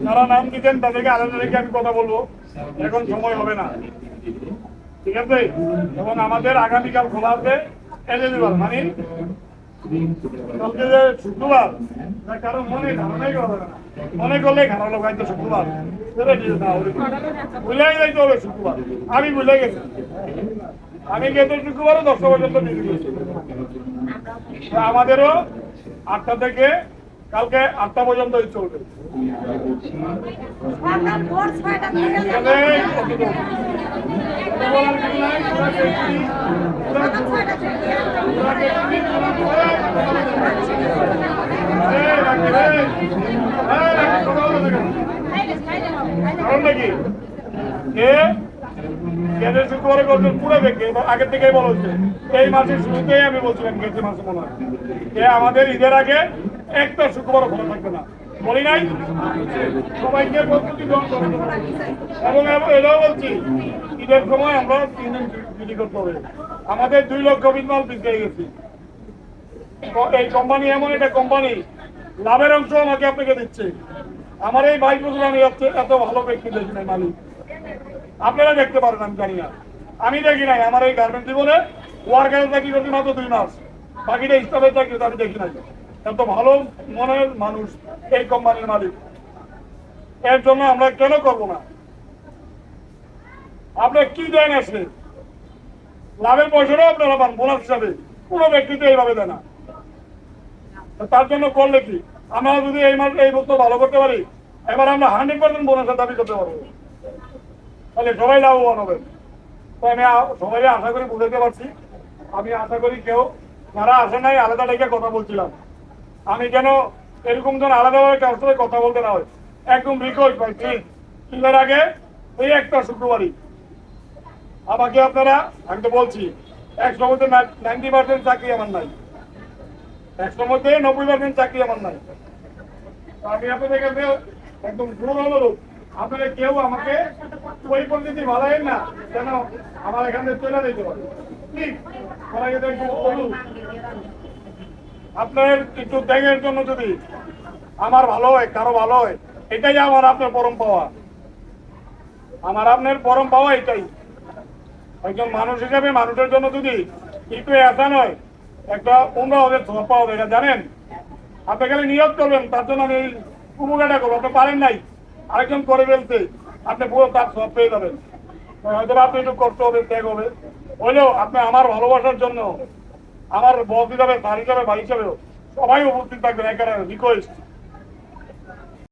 যারা নাম দিতেন তাদেরকে আলাদা রেখে আমি কথা বলবো, এখন সময় হবে না, ঠিক আছে? এবং আমাদের আগামীকাল খোলা আছে এলিজিবল, মানে কালকে যে শুক্রবার, কারো মনে ধারণাই করা যাবে না, মনে করলে খারাপ লোক হয়তো শুক্রবার বুঝলেই যাইতে হবে শুক্রবার। আমি বুঝলে গেছি, আমি গেত শুক্রবারও 10টা পর্যন্ত ডিউটি করছি। আমাদেরও 8টা থেকে কালকে 8টা পর্যন্ত চলবে। কারণটা কি শুক্রবারে করছেন পুরো ব্যক্তি আগের থেকেই বলা হচ্ছে, এই মাসের শুরুতেই আমি বলছিলাম গেছে মাসে মনে হয় আমাদের ঈদের আগে একটা শুক্রবার খোলা থাকবে না, বলি নাই? সবাইকে প্রস্তুতি গ্রহণ করে এবং এটাও বলছি ঈদের সময় আমরা 3 দিন ডিউটি করতে হবে। আমাদের 2 লক্ষ বিমাল পিছিয়ে গেছি। এই কোম্পানি এমন একটা কোম্পানি, লাভের অংশ আমাকে আপনাকে দিচ্ছে। আমার এই 22 বছর আমি এত ভালো ব্যক্তি দেখি নাই মালিক, আপনারা দেখতে পারেন, আমি জানি না, আমি দেখি নাই। আমার এই গার্মেন্টস জীবনে ওয়ার্কারের চাকরি করছি মাত্র 2 মাস, বাকিটা স্টাফের চাকরি আমি দেখি নাই। এত ভালো মনের মানুষ এই কোম্পানির মালিক, এর জন্য আমরা কেন করবো না? আপনার কি দেন আসলে লাভের পয়সাটাও আপনারা পান বোনাস হিসাবে, কোনো ব্যক্তি তো এইভাবে দেয় না। তার জন্য করলে কি আমরা যদি এই মাস এই বছর ভালো করতে পারি, এবার আমরা 100% বোনাসের দাবি করতে পারবো, তাহলে সবাই লাভবান হবে। তো আমি সবাই আশা করি বুঝাতে পারছি। আমি আশা করি কেউ যারা আসে নাই আলাদা ডেকে কথা বলছিলাম, আমি যেন এরকম যেন আলাদাভাবে কারোর সাথে কথা বলতে না হয়, একদম রিকোয়েস্ট ভাই প্লিজ ঈদের আগে এই একটা শুক্রবারই আমাকে আপনারা, আমি তো বলছি 100 মধ্যে 90% চাকরি আমার নাই, 100 মধ্যে 90% চাকরি আমার নাই। আমি আপনাদের কাছে একদম জোর অনুরোধ, আপনারা কেউ আমাকে ওই পদ্ধতি ভালাইন না যেন আমার এখান থেকে চলে যেতে পারে। আপনার একটু ত্যাগের জন্য যদি আমার ভালো হয়, কারো ভালো হয়, এটাই আমার আপনার পরম পাওয়া, আমার আপনার পরম পাওয়া এটাই। একজন মানুষ হিসাবে মানুষের জন্য যদি একটু আসান হয়, একটা 15,000 সব পাওয়া যায়, এটা জানেন? আপনি খালি নিয়োগ করবেন, তার জন্য আমি এই উপকারটা করবো। আপনি পারেন নাই, আরেকজন করে ফেলতে, আপনি পুরো তার সব পেয়ে যাবেন। হয়তো আপনি একটু কষ্ট হবে, ত্যাগ হবে, হইলেও আপনি আমার ভালোবাসার জন্য, আমার বস হিসাবে, স্যার হিসাবে, ভাই হিসাবেও সবাই উপস্থিত থাকবেন, এখানে রিকোয়েস্ট।